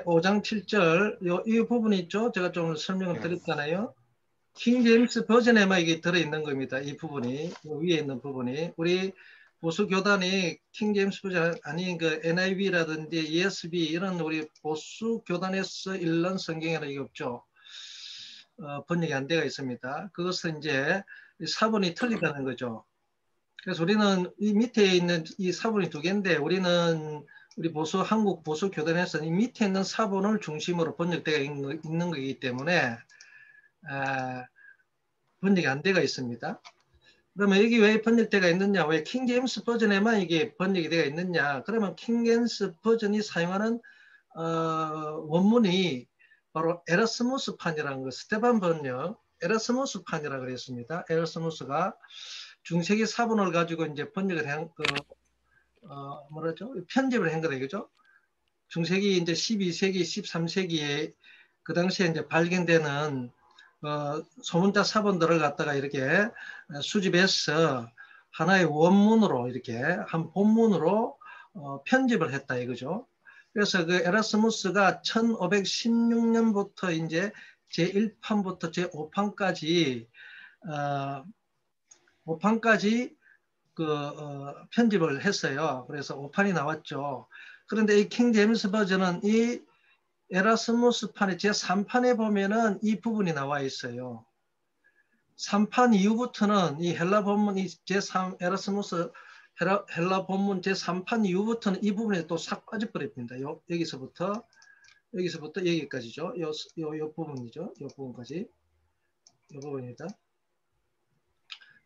5장 7절 이 부분이 있죠. 제가 좀 설명을 드렸잖아요. 킹제임스 버전에만 이게 들어있는 겁니다. 이 부분이 위에 있는 부분이 우리 보수 교단이 킹제임스 버전 아닌 그 NIV라든지 ESV 이런 우리 보수 교단에서 읽는 성경에는 이게 없죠. 번역이 안 되어 있습니다. 그것은 이제 사본이 틀리다는 거죠. 그래서 우리는 이 밑에 있는 이 사본이 두 개인데 우리는 우리 한국 보수 교단에서는 이 밑에 있는 사본을 중심으로 번역되어 있는 거기 때문에 번역이 안 되어 있습니다. 그러면 여기 왜 번역되어 있느냐? 왜 킹제임스 버전에만 이게 번역이 되어 있느냐? 그러면 킹제임스 버전이 사용하는 원문이 바로 에라스무스 판이라는 거, 스테반 번역, 에라스무스 판이라고 그랬습니다. 에라스무스가 중세기 사본을 가지고 이제 번역을 한 뭐라죠? 편집을 한 거다 이거죠. 중세기 이제 12세기, 13세기에 그 당시에 이제 발견되는 소문자 사본들을 갖다가 이렇게 수집해서 하나의 원문으로 이렇게 한 본문으로 편집을 했다 이거죠. 그래서 그 에라스무스가 1516년부터 이제 제1판부터 제5판까지 5판까지 편집을 했어요. 그래서 5판이 나왔죠. 그런데 이 킹 제임스 버전은 이 에라스무스 판의 제3판에 보면은 이 부분이 나와 있어요. 3판 이후부터는 이 헬라 본문 제3 에라스무스 헬라 본문 제3판 이후부터는 이 부분에 또 싹 빠져버립니다. 여기서부터 여기까지죠. 요 부분이죠. 요 부분까지. 요 부분입니다.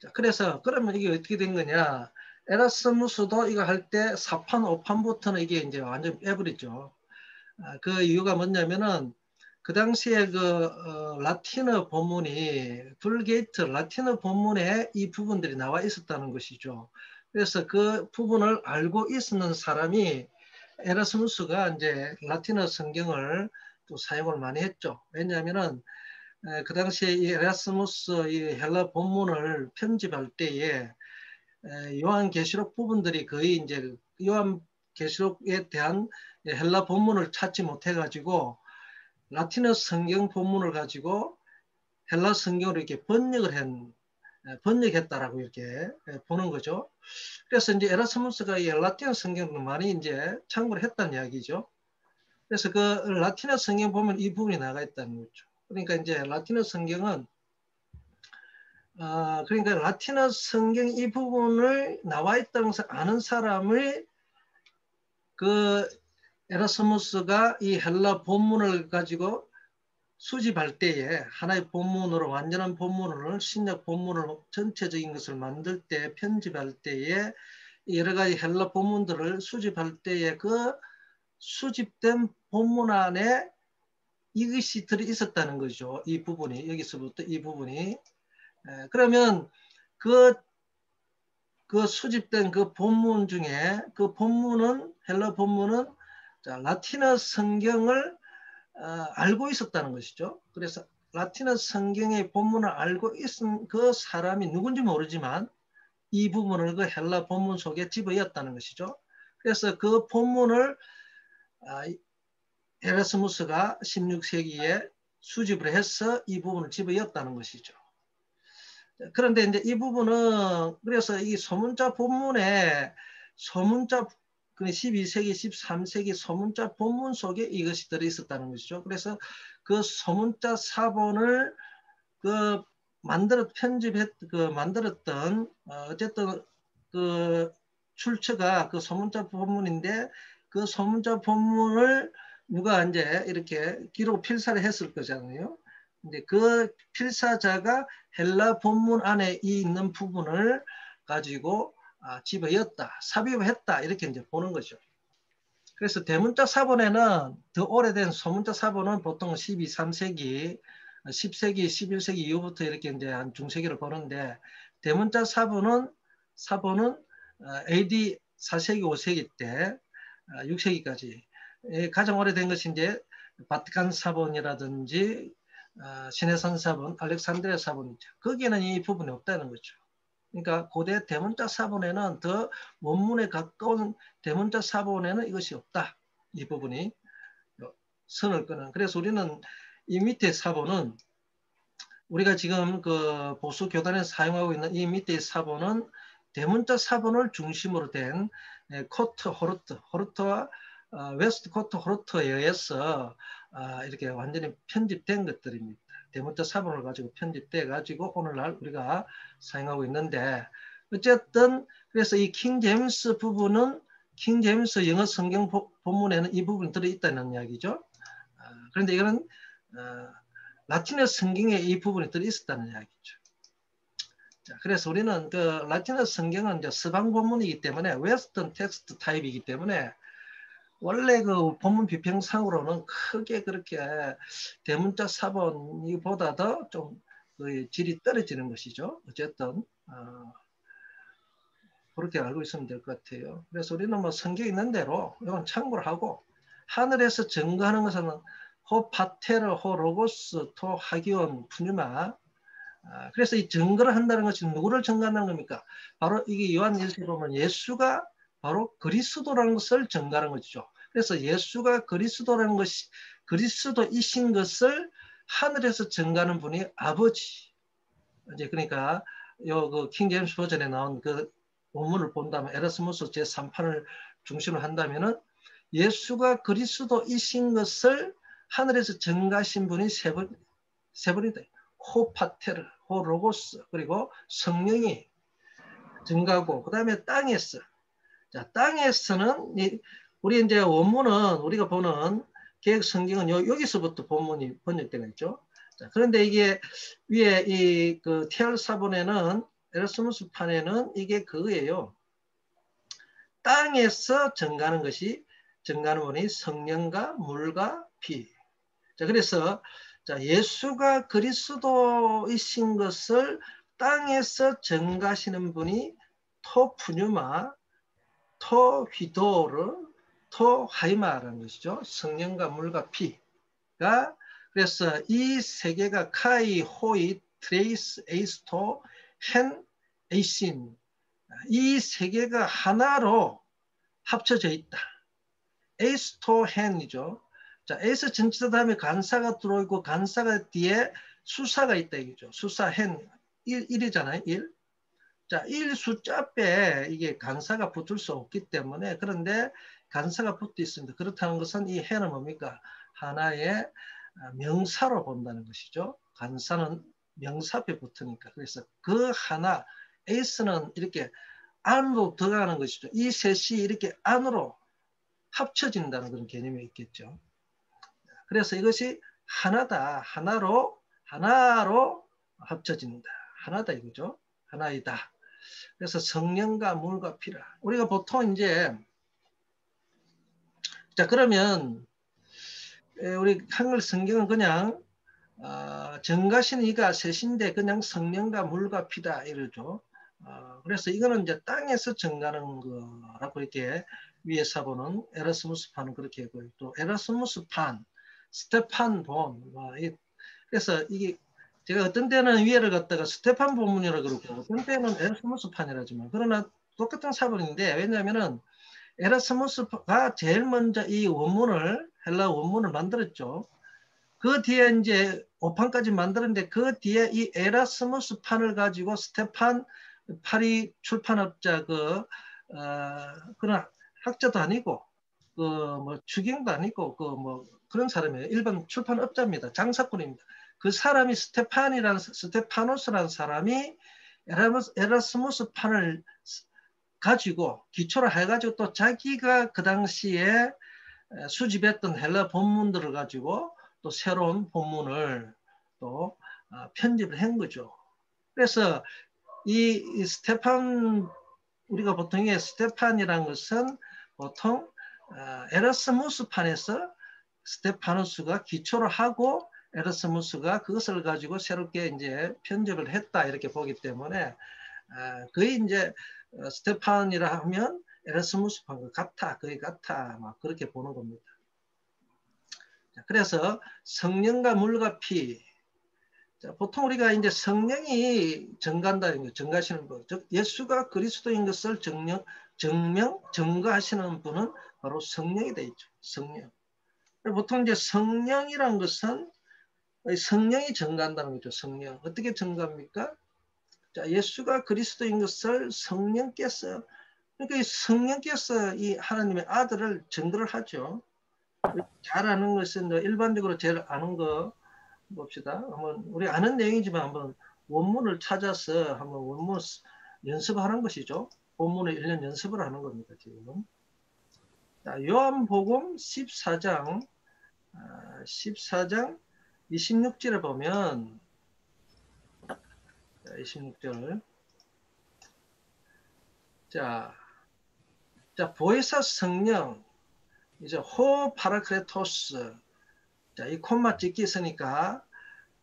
자, 그래서 그러면 이게 어떻게 된 거냐? 에라스무스도 이거 할 때 4판, 5판부터는 이게 이제 완전 빼버리죠. 그 이유가 뭐냐면은 그 당시에 라틴어 본문이 불게이트 라틴어 본문에 이 부분들이 나와 있었다는 것이죠. 그래서 그 부분을 알고 있었는 사람이 에라스무스가 이제 라틴어 성경을 또 사용을 많이 했죠. 왜냐하면은 그 당시에 이 에라스무스 이 헬라 본문을 편집할 때에 요한계시록 부분들이 거의 이제 요한계시록에 대한 헬라 본문을 찾지 못해 가지고 라틴어 성경 본문을 가지고 헬라 성경으로 이렇게 번역했다라고 이렇게 보는 거죠. 그래서 이제 에라스무스가 이 라틴어 성경을 많이 이제 참고를 했다는 이야기죠. 그래서 그 라틴어 성경 보면 이 부분이 나가 있다는 거죠. 그러니까 이제 라틴어 성경은 그러니까 라틴어 성경 이 부분을 나와 있다는 것을 아는 사람을 그 에라스무스가 이 헬라 본문을 가지고 수집할 때에 하나의 본문으로 완전한 본문을 신약 본문을 전체적인 것을 만들 때 편집할 때에 여러 가지 헬라 본문들을 수집할 때에 그 수집된 본문 안에 이것이 들어 있었다는 거죠. 이 부분이 여기서부터 이 부분이 그러면 그 수집된 그 본문 중에 그 본문은 헬라 본문은 라틴어 성경을 알고 있었다는 것이죠. 그래서 라틴어 성경의 본문을 알고 있은 그 사람이 누군지 모르지만 이 부분을 그 헬라 본문 속에 집어넣었다는 것이죠. 그래서 그 본문을 에라스무스가 16세기에 수집을 해서 이 부분을 집어넣었다는 것이죠. 그런데 이제 이 부분은 그래서 이 소문자 본문에 소문자 12세기, 13세기 소문자 본문 속에 이것이 들어있었다는 것이죠. 그래서 그 소문자 사본을 만들었던 어쨌든 그 출처가 그 소문자 본문인데 그 소문자 본문을 누가 이제 이렇게 기록 필사를 했을 거잖아요. 근데 그 필사자가 헬라 본문 안에 있는 부분을 가지고 집어였다, 삽입했다 이렇게 이제 보는 거죠. 그래서 대문자 사본에는 더 오래된 소문자 사본은 보통 12, 3세기, 10세기, 11세기 이후부터 이렇게 이제 한 중세기를 보는데 대문자 사본은 AD 4세기, 5세기 때 6세기까지 가장 오래된 것이 이제 바티칸 사본이라든지 시내산 사본, 알렉산드리아 사본이죠. 거기에는 이 부분이 없다는 거죠. 그러니까 고대 대문자 사본에는 더 원문에 가까운 대문자 사본에는 이것이 없다. 이 부분이 선을 끄는. 그래서 우리는 이 밑에 사본은 우리가 지금 그 보수 교단에서 사용하고 있는 이 밑에 사본은 대문자 사본을 중심으로 된 코트 호르트와 웨스트 코트 호르트에 의해서 이렇게 완전히 편집된 것들입니다. 대문자 사본을 가지고 편집돼 가지고 오늘날 우리가 사용하고 있는데 어쨌든 그래서 이 킹 제임스 부분은 킹 제임스 영어 성경 본문에는 이 부분이 들어있다는 이야기죠. 그런데 이거는 라틴어 성경에 이 부분이 들어있었다는 이야기죠. 자, 그래서 우리는 그 라틴어 성경은 이제 서방 본문이기 때문에 웨스턴 텍스트 타입이기 때문에 원래 그 본문 비평상으로는 크게 그렇게 대문자 사본이보다 더 좀 그 질이 떨어지는 것이죠. 어쨌든 그렇게 알고 있으면 될 것 같아요. 그래서 우리는 뭐 성경 있는 대로 이건 참고를 하고 하늘에서 증거하는 것은 호 파테르 호 로고스 토 하기온 푸뉴마. 그래서 이 증거를 한다는 것이 누구를 증거한다는 겁니까? 바로 이게 요한 1서 보면 예수가 바로 그리스도라는 것을 증거하는 것이죠. 그래서 예수가 그리스도라는 것이 그리스도이신 것을 하늘에서 증거하는 분이 아버지. 이제 그러니까 요 그 킹 제임스 버전에 나온 그 원문을 본다면 에라스무스 제3판을 중심으로 한다면은 예수가 그리스도이신 것을 하늘에서 증거하신 분이 세 분이다. 호파테르, 호로고스, 그리고 성령이 증가하고, 그 다음에 땅에서. 자, 땅에서는, 우리 이제 원문은 우리가 보는 개혁 성경은 여기서부터 본문이 번역되어 있죠. 자, 그런데 이게 위에 이 그 테알 사본에는, 에라스무스 판에는 이게 그거예요. 땅에서 증가하는 것이, 증가하는 분이 성령과 물과 피. 자, 그래서 자, 예수가 그리스도이신 것을 땅에서 증가하시는 분이 토 푸뉴마, 토 휘도르, 토 하이마라는 것이죠. 성령과 물과 피가 그래서 이 세 개가 카이, 호이, 트레이스, 에이스토, 헨, 에이신 이 세 개가 하나로 합쳐져 있다. 에이스토 헨이죠. 자, 에이스 전치사 다음에 간사가 들어있고 간사가 뒤에 수사가 있다 이거죠. 수사 헨 1이잖아요. 1. 자, 1 숫자 빼 이게 간사가 붙을 수 없기 때문에 그런데 간사가 붙어 있습니다. 그렇다는 것은 이 헨은 뭡니까? 하나의 명사로 본다는 것이죠. 간사는 명사 앞에 붙으니까. 그래서 그 하나 에이스는 이렇게 안으로 들어가는 것이죠. 이 셋이 이렇게 안으로 합쳐진다는 그런 개념이 있겠죠. 그래서 이것이 하나다. 하나로 합쳐진다. 하나다 이거죠. 하나이다. 그래서 성령과 물과 피라. 우리가 보통 이제 자 그러면 우리 한글 성경은 그냥 정가신 이가 셋인데 그냥 성령과 물과 피다 이러죠. 그래서 이거는 이제 땅에서 정가는 거라고 이렇게 위에 사보는 에라스무스판은 그렇게 하고 또 에라스무스판, 스테판 본, 그래서 이게 제가 어떤 때는 위에를 갖다가 스테판 본문이라 그러고 어떤 때는 에라스무스판이라지만 그러나 똑같은 사본인데 왜냐하면은 에라스무스가 제일 먼저 이 원문을 헬라 원문을 만들었죠. 그 뒤에 이제 5판까지 만들었는데 그 뒤에 이 에라스무스 판을 가지고 스테판 파리 출판업자 그런 학자도 아니고 그 뭐 주경도 아니고 그 뭐 그런 사람이에요. 일반 출판업자입니다. 장사꾼입니다. 그 사람이 스테파노스라는 사람이 에라스무스 판을 가지고 기초를 해가지고 또 자기가 그 당시에 수집했던 헬라 본문들을 가지고 또 새로운 본문을 또 편집을 한 거죠. 그래서 이 스테판 우리가 보통 스테판이라는 것은 보통 에라스무스판에서 스테파누스가 기초를 하고 에라스무스가 그것을 가지고 새롭게 이제 편집을 했다 이렇게 보기 때문에 거의 이제 스테판이라 하면 에라스무스판과 같아 거의 같아 막 그렇게 보는 겁니다. 그래서 성령과 물과 피. 자, 보통 우리가 이제 성령이 증가한다는 거, 증가하시는 분, 즉 예수가 그리스도인 것을 증거하시는 분은 바로 성령이 되어 있죠. 성령. 보통 이제 성령이란 것은 성령이 증가한다는 거죠. 성령. 어떻게 증가합니까? 자, 예수가 그리스도인 것을 성령께서, 그러니까 이 성령께서 이 하나님의 아들을 증거를 하죠. 잘 아는 것은 일반적으로 제일 아는 거 봅시다. 한번 우리 아는 내용이지만 한번 원문을 찾아서 한번 원문 연습하는 것이죠. 본문을 1년 연습을 하는 겁니다. 지금은. 자, 요한복음 14장 26절에 보면 26절 자, 보혜사 성령 이제 호 파라크레토스 자, 이 콤마 찍기 있으니까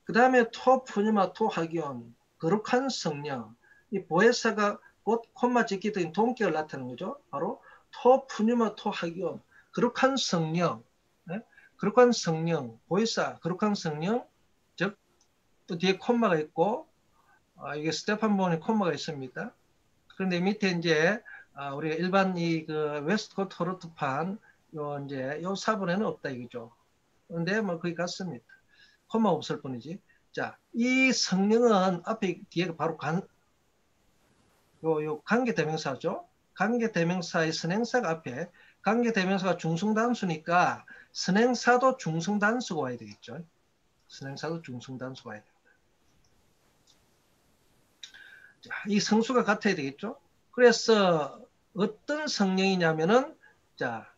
그 다음에 토 푸뉴마 토 하기온 거룩한 성령 이 보혜사가 곧 콤마 찍기 된 동격을 나타내는 거죠. 바로 토 푸뉴마 토 하기온 거룩한 성령 네? 거룩한 성령 보혜사 거룩한 성령 즉 또 뒤에 콤마가 있고 이게 스테판 본의 콤마가 있습니다. 그런데 밑에 이제 우리가 일반 그 웨스트코트 호르트판 요 사본에는 없다 이거죠. 그런데 뭐 거기 같습니다. 콤마 없을 뿐이지. 자, 이 성령은 앞에 뒤에 바로 요 관계대명사죠. 관계대명사의 선행사가 앞에 관계대명사가 중성단수니까 선행사도 중성단수가 와야 되겠죠. 선행사도 중성단수가 와야 됩니다. 자, 이 성수가 같아야 되겠죠. 그래서 어떤 성령이냐면은 자,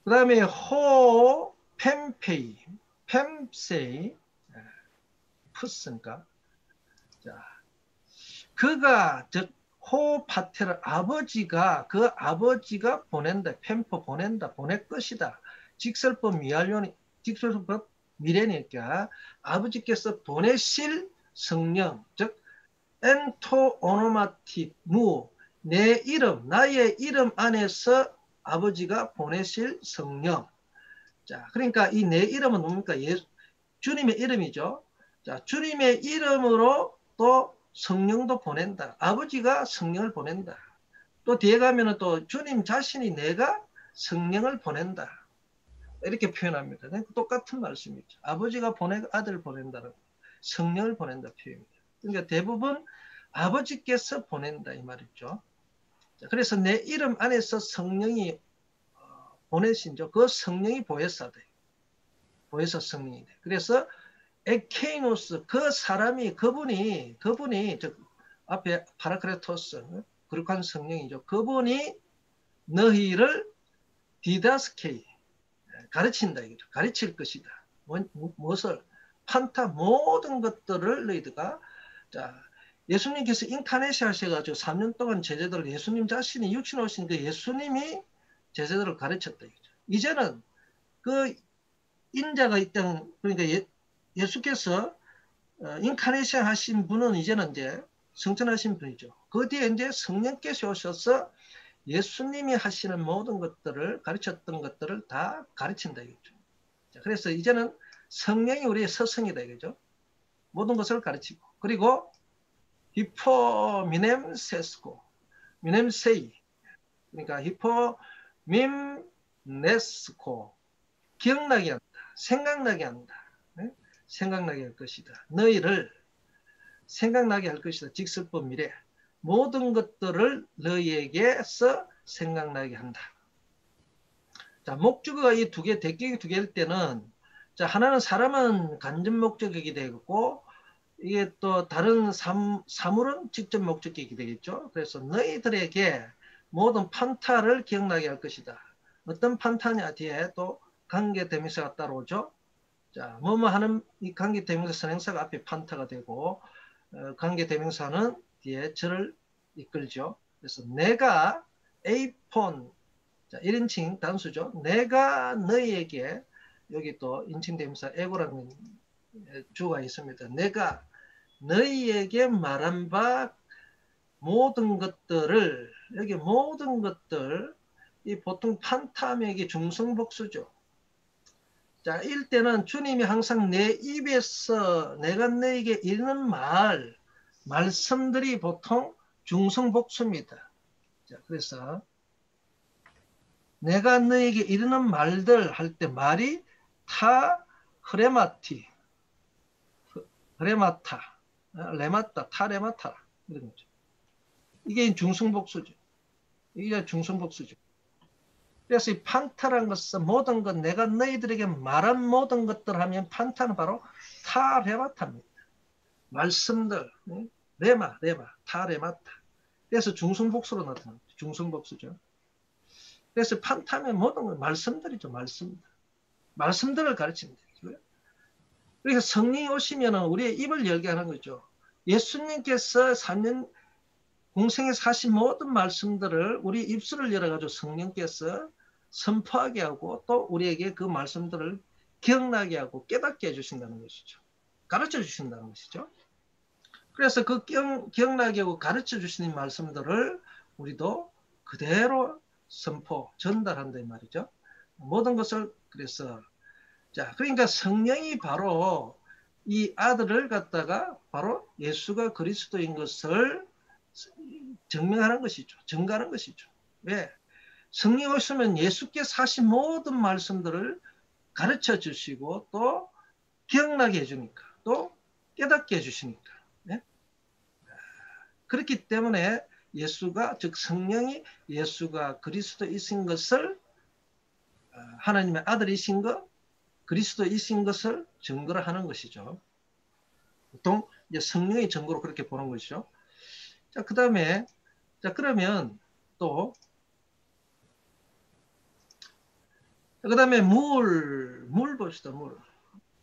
그 다음에 호 펜페이 펜세이 푸스인가 자, 그가 즉 호파테를 아버지가 그 아버지가 보낸다 펜포 보낸다 보낼 것이다 직설법 미알료니 직설법 미래니까 아버지께서 보내실 성령 즉 엔토 오노마티무 내 이름 나의 이름 안에서 아버지가 보내실 성령 자 그러니까 이 내 이름은 뭡니까 주님의 이름이죠 자 주님의 이름으로 또 성령도 보낸다. 아버지가 성령을 보낸다. 또 뒤에 가면은 또 주님 자신이 내가 성령을 보낸다. 이렇게 표현합니다. 똑같은 말씀이죠. 아버지가 아들을 보낸다는 성령을 보낸다 표현입니다. 그러니까 대부분 아버지께서 보낸다 이 말이죠. 그래서 내 이름 안에서 성령이 보내신죠. 그 성령이 보혜사다. 보혜사 성령이다. 그래서 에케이노스 그 사람이 그분이 즉 앞에 파라크레토스 거룩한 성령이죠. 그분이 너희를 디다스케이 가르친다 이거죠. 가르칠 것이다. 무엇을 판타 모든 것들을 너희들가 자 예수님께서 인카네시 하셔가지고 3년 동안 제자들을 예수님 자신이 육신 오신 그 예수님이 제자들을 가르쳤다 이거죠. 이제는 그 인자가 있던 그러니까 예수께서 인카네이션 하신 분은 이제는 이제 성천하신 분이죠. 그 뒤에 이제 성령께서 오셔서 예수님이 하시는 모든 것들을 가르쳤던 것들을 다 가르친다 이거죠. 자, 그래서 이제는 성령이 우리의 서성이다 이거죠. 모든 것을 가르치고 그리고 히포 미넴세스코 미넴세이 그러니까 히포 밈네스코 기억나게 한다. 생각나게 한다. 네? 생각나게 할 것이다. 너희를 생각나게 할 것이다. 직설법 미래. 모든 것들을 너희에게서 생각나게 한다. 자, 목적어가 이 두 개, 대격이 두 개일 때는 자, 하나는 사람은 간접 목적격이 되고 이게 또 다른 사물은 직접 목적격이 되겠죠. 그래서 너희들에게 모든 판타를 기억나게 할 것이다. 어떤 판타냐 뒤에 또 관계대명사가 따라오죠. 자, 뭐뭐 하는 이 관계대명사 선행사가 앞에 판타가 되고 관계대명사는 뒤에 절을 이끌죠. 그래서 내가 에이폰 자, 1인칭 단수죠. 내가 너희에게 여기 또 인칭대명사 에고라는 주가 있습니다. 내가 너희에게 말한 바 모든 것들을 여기 모든 것들 이 보통 판타명이 중성복수죠. 자, 일때는 주님이 항상 내 입에서 내가 너에게 이르는 말씀들이 보통 중성복수입니다. 자, 그래서 내가 너에게 이르는 말들 할 때 말이 타 흐레마티, 흐레마타, 레마타, 타레마타 이런 거죠. 이게 중성복수죠. 이게 중성복수죠. 그래서 이 판타라는 것은 모든 것, 내가 너희들에게 말한 모든 것들 하면 판타는 바로 타레마타입니다. 말씀들, 레마, 타레마타. 그래서 중성복수로 나타납니다. 중성복수죠. 그래서 판타면 모든 것, 말씀들이죠. 말씀들을 가르칩니다. 그래서 성령이 오시면 우리의 입을 열게 하는 거죠. 예수님께서 3년 공생에서 하신 모든 말씀들을 우리 입술을 열어가지고 성령께서 선포하게 하고 또 우리에게 그 말씀들을 기억나게 하고 깨닫게 해주신다는 것이죠. 가르쳐 주신다는 것이죠. 그래서 그 기억나게 하고 가르쳐 주시는 말씀들을 우리도 그대로 선포, 전달한다 이 말이죠. 모든 것을 그래서 자, 그러니까 성령이 바로 이 아들을 갖다가 바로 예수가 그리스도인 것을 증명하는 것이죠. 증거하는 것이죠. 왜? 성령 오시면 예수께서 하신 모든 말씀들을 가르쳐 주시고 또 기억나게 해주니까 또 깨닫게 해주시니까. 네? 그렇기 때문에 예수가 즉 성령이 예수가 그리스도이신 것을 하나님의 아들이신 것 그리스도이신 것을 증거를 하는 것이죠. 보통 이제 성령의 증거로 그렇게 보는 것이죠. 자, 그 다음에 자 그러면 또 그 다음에 물 봅시다. 물.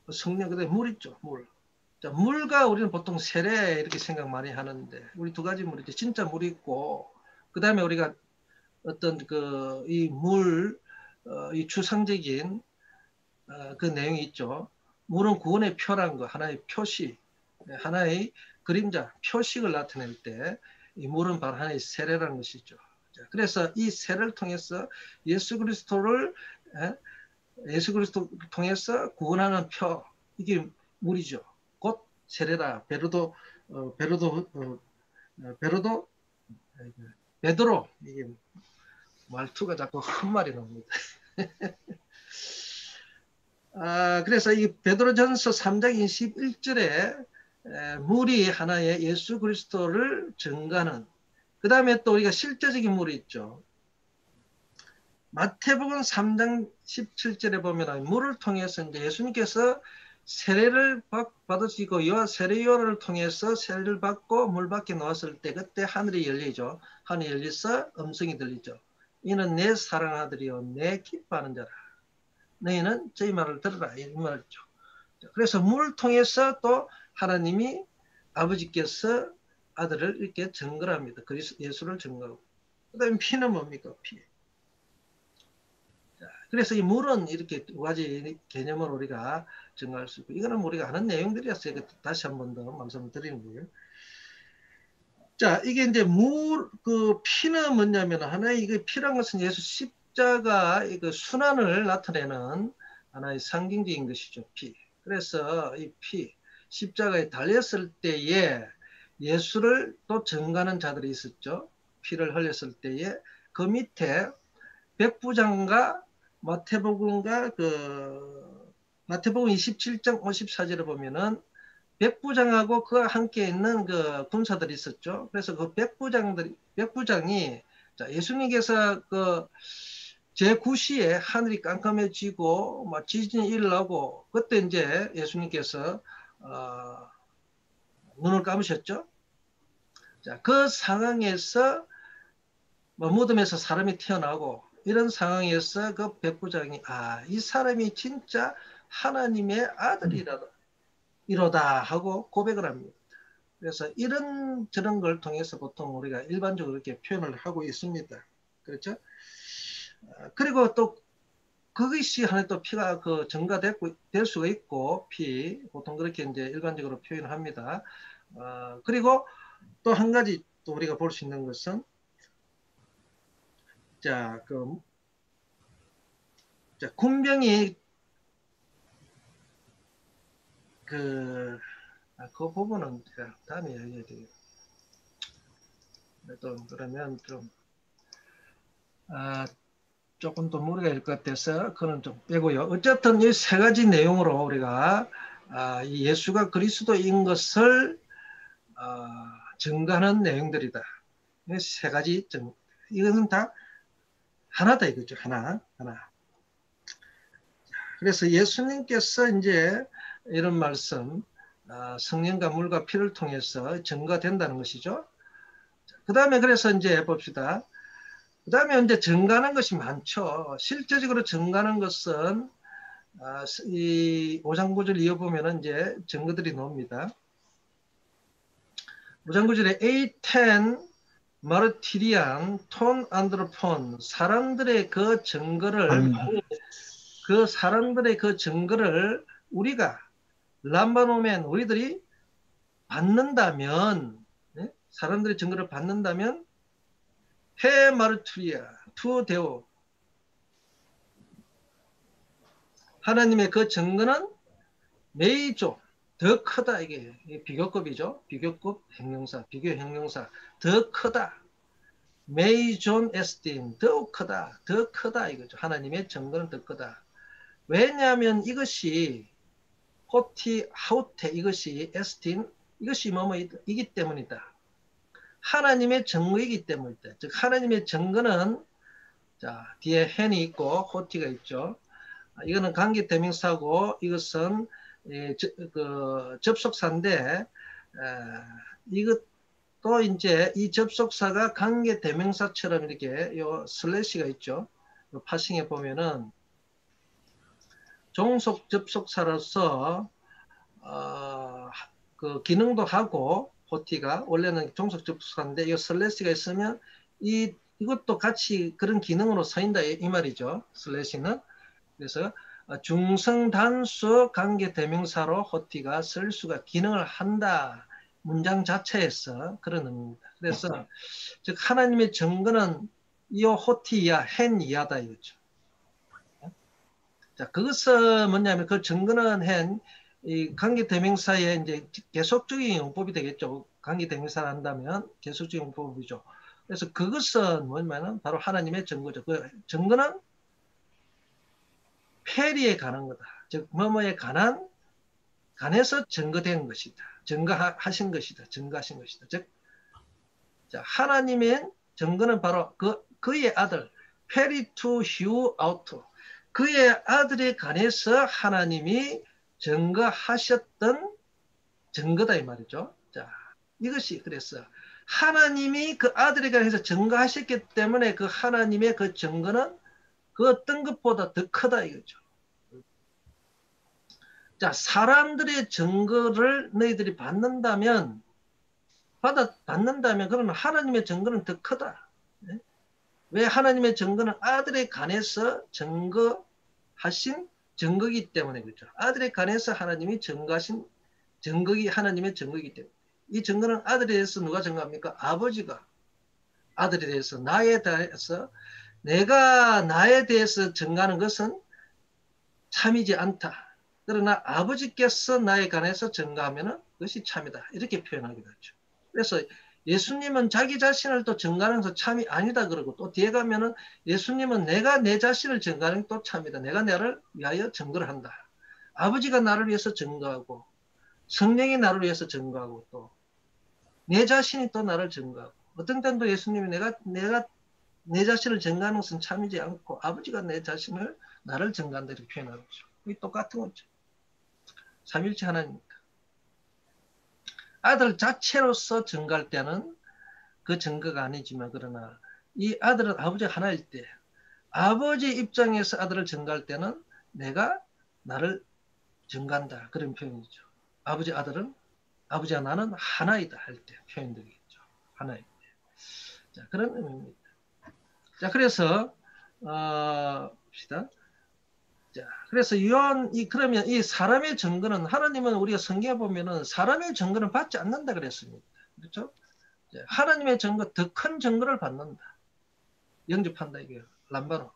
성령 그다음에 물 있죠. 물. 자, 물과 우리는 보통 세례 이렇게 생각 많이 하는데 우리 두 가지 물이 진짜 물이 있고 그 다음에 우리가 어떤 그 이 물, 이 추상적인 그 내용이 있죠. 물은 구원의 표란 거, 하나의 표시, 하나의 그림자, 표식을 나타낼 때 이 물은 바로 하나의 세례라는 것이죠. 그래서 이 세례를 통해서 예수 그리스도를 통해서 구원하는 표, 이게 물이죠. 곧 세례라. 베드로, 이게 말투가 자꾸 헛말이 나옵니다. 그래서 이 베드로전서 3장 21절에 물이 하나의 예수 그리스도를 증가하는 그 다음에 또 우리가 실제적인 물이 있죠. 마태복음 3장 17절에 보면 물을 통해서 이제 예수님께서 세례를 받으시고 세례 요한을 통해서 세례를 받고 물 밖에 나왔을 때 그때 하늘이 열리죠. 하늘이 열려서 음성이 들리죠. 이는 내 사랑하는 아들이요 내 기뻐하는 자라. 너희는 저희 말을 들으라 이 말이죠. 그래서 물을 통해서 또 하나님이 아버지께서 아들을 이렇게 증거합니다. 예수를 증거하고. 그 다음에 피는 뭡니까? 피. 그래서 이 물은 이렇게 두 가지 개념을 우리가 증거할 수 있고 이거는 우리가 아는 내용들이었어요. 다시 한 번 더 말씀을 드리는 거예요. 자, 이게 이제 그 피는 뭐냐면 하나의 이게 피란 것은 예수 십자가 그 순환을 나타내는 하나의 상징적인 것이죠. 피. 그래서 이 피, 십자가에 달렸을 때에 예수를 또 증가하는 자들이 있었죠. 피를 흘렸을 때에 그 밑에 백부장과 마태복음 27장 54절에 보면은 백부장하고 그와 함께 있는 그 군사들이 있었죠. 그래서 그 백부장이 자, 예수님께서 그 제9시에 하늘이 깜깜해지고 막 지진이 일어나고 그때 이제 예수님께서 눈을 감으셨죠. 자, 그 상황에서 무덤에서 사람이 튀어나오고 이런 상황에서 그 백부장이 이 사람이 진짜 하나님의 아들이로다 하고 고백을 합니다. 그래서 이런 저런 걸 통해서 보통 우리가 일반적으로 이렇게 표현을 하고 있습니다. 그렇죠? 그리고 또 그것이 하나 또 피가 그 증가될 수가 있고 보통 그렇게 이제 일반적으로 표현을 합니다. 그리고 또 한 가지 또 우리가 볼 수 있는 것은 자, 군병이 그 부분은 제가 다음에 이야기해야 돼요. 그러면 좀 조금 더 무리가 될 것 같아서 그는 좀 빼고요. 어쨌든 이 세 가지 내용으로 우리가 이 예수가 그리스도인 것을 증거하는 내용들이다. 이 세 가지 이것은 다 하나다 이거죠. 하나. 그래서 예수님께서 이제 이런 말씀, 성령과 물과 피를 통해서 증거된다는 것이죠. 그 다음에 그래서 이제 봅시다. 그 다음에 이제 증거하는 것이 많죠. 실제적으로 증거하는 것은 이 5장 9절 이어보면 이제 증거들이 나옵니다. 5장 9절에 A10 마르티리안 톤 안드로폰 사람들의 그 증거를 우리가 람바노멘 우리들이 받는다면 사람들의 증거를 받는다면 헤 마르투리아 투 데오 하나님의 그 증거는 메이조 더 크다. 이게 비교급이죠. 비교급 형용사, 비교 형용사 더 크다. 메이존 에스틴 더 크다 이거죠. 하나님의 증거는 더 크다. 왜냐하면 이것이 호티 하우테 이것이 에스틴 이것이 뭐뭐이기 때문이다. 하나님의 증거이기 때문이다. 즉 하나님의 증거는 자 뒤에 헨이 있고 호티가 있죠. 이거는 관계 대명사고 이것은 접속사인데 이것도 이제 이 접속사가 관계 대명사처럼 이렇게 요 슬래시가 있죠. 요 파싱에 보면은 종속 접속사로서 그 기능도 하고 호티가 원래는 종속 접속사인데 이 슬래시가 있으면 이것도 같이 그런 기능으로 서인다 이 말이죠. 슬래시는 그래서 중성단수 관계대명사로 호티가 쓸 수가 기능을 한다. 문장 자체에서 그런 의미입니다. 그래서 즉 하나님의 증거는 이어 호티야 헨 이하다 이거죠. 자 그것은 뭐냐면 그 증거는 헨 이 관계대명사의 이제 계속적인 용법이 되겠죠. 관계대명사를 한다면 계속적인 용법이죠. 그래서 그것은 뭐냐면 바로 하나님의 증거죠. 그 증거는 페리에 관한 거다. 즉 뭐뭐에 관해서 증거된 것이다. 증거하신 것이다. 즉 하나님의 증거는 바로 그의 아들 페리 투 휴 아우토 그의 아들에 관해서 하나님이 증거하셨던 증거다 이 말이죠. 자 이것이 그래서 하나님이 그 아들에 관해서 증거하셨기 때문에 그 하나님의 그 증거는 그 어떤 것보다 더 크다 이거죠. 자, 사람들의 증거를 너희들이 받는다면 그러면 하나님의 증거는 더 크다. 왜 하나님의 증거는 아들에 관해서 증거하신 증거이기 때문에 그렇죠. 아들에 관해서 하나님이 증거하신 증거이 하나님의 증거이기 때문에 이 증거는 아들에 대해서 누가 증거합니까? 아버지가 아들에 대해서 나에 대해서 내가 나에 대해서 증거하는 것은 참이지 않다. 그러나 아버지께서 나에 관해서 증거하면 그것이 참이다. 이렇게 표현하기도 하죠. 그래서 예수님은 자기 자신을 또 증거하는 것은 참이 아니다 그러고 또 뒤에 가면은 예수님은 내가 내 자신을 증거하는 게 또 참이다. 내가 나를 위하여 증거를 한다. 아버지가 나를 위해서 증거하고 성령이 나를 위해서 증거하고 또 내 자신이 또 나를 증거하고 어떤 때는 또 예수님이 내가 내 자신을 증거하는 것은 참이지 않고 아버지가 내 자신을 나를 증거한다 이렇게 표현하고 있죠. 이게 똑같은 거죠. 삼일체 하나님입니다. 아들 자체로서 증거할 때는 그 증거가 아니지만 그러나 이 아들은 아버지 하나일 때 아버지 입장에서 아들을 증거할 때는 내가 나를 증거한다 그런 표현이죠. 아버지와 나는 하나이다 할 때 표현되겠죠. 하나일 때. 자, 그런 의미입니다. 자, 그래서 봅시다. 자, 그래서 그러면 이 사람의 증거는 하나님은 우리가 성경에 보면은 사람의 증거는 받지 않는다 그랬습니다. 그렇죠? 하나님의 증거, 더 큰 증거를 받는다. 영접한다 이게 람바노.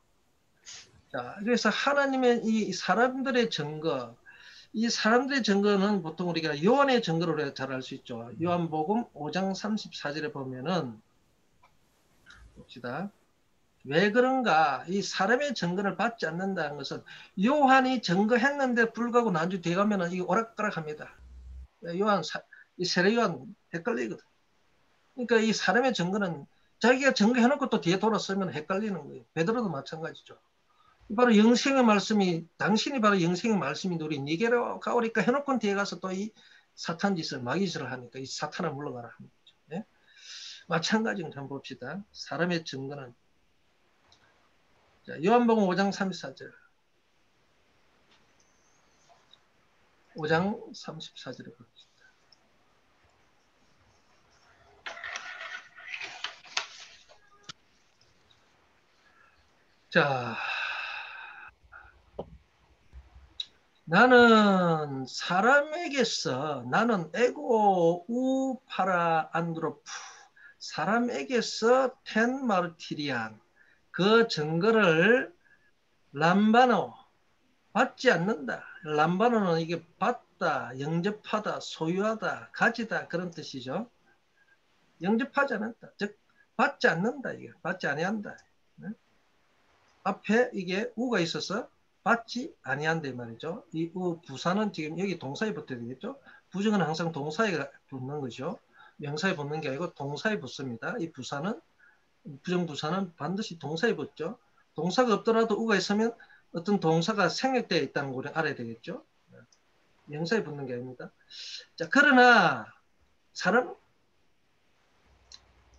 자, 그래서 하나님의 이 사람들의 증거, 이 사람들의 증거는 보통 우리가 요한의 증거로 잘 알 수 있죠. 요한복음 5장 34절에 보면은 봅시다. 왜 그런가? 이 사람의 증거를 받지 않는다는 것은 요한이 증거했는데 불구하고 나중에 뒤에 가면은 이게 오락가락합니다. 요한 이 세례 요한 헷갈리거든. 그러니까 이 사람의 증거는 자기가 증거해놓고 또 뒤에 돌아서면 헷갈리는 거예요. 베드로도 마찬가지죠. 바로 영생의 말씀이 당신이 바로 영생의 말씀이 우리 니게로 가오니까 해놓고 뒤에 가서 또 이 사탄 짓을 마귀 짓을 하니까 이 사탄을 물러가라 하는 거죠. 네? 마찬가지로 한번 봅시다. 사람의 증거는 자, 요한복음 5장 34절 5장 34절에 봅시다. 자, 나는 사람에게서 나는 에고 우 파라 안드로프 사람에게서 텐 마르티리안 그 증거를 람바노 받지 않는다. 람바노는 이게 받다, 영접하다, 소유하다, 가지다 그런 뜻이죠. 영접하지 않는다. 즉 받지 않는다. 이게 받지 아니한다. 네? 앞에 이게 우가 있어서 받지 아니한다 말이죠. 이 우 부사는 지금 여기 동사에 붙어야 되겠죠. 부정은 항상 동사에 붙는 거죠. 명사에 붙는 게 아니고 동사에 붙습니다. 이 부사는 부정부사는 반드시 동사에 붙죠. 동사가 없더라도 우가 있으면 어떤 동사가 생략되어 있다는 걸 알아야 되겠죠. 명사에 붙는 게 아닙니다. 자, 그러나 사람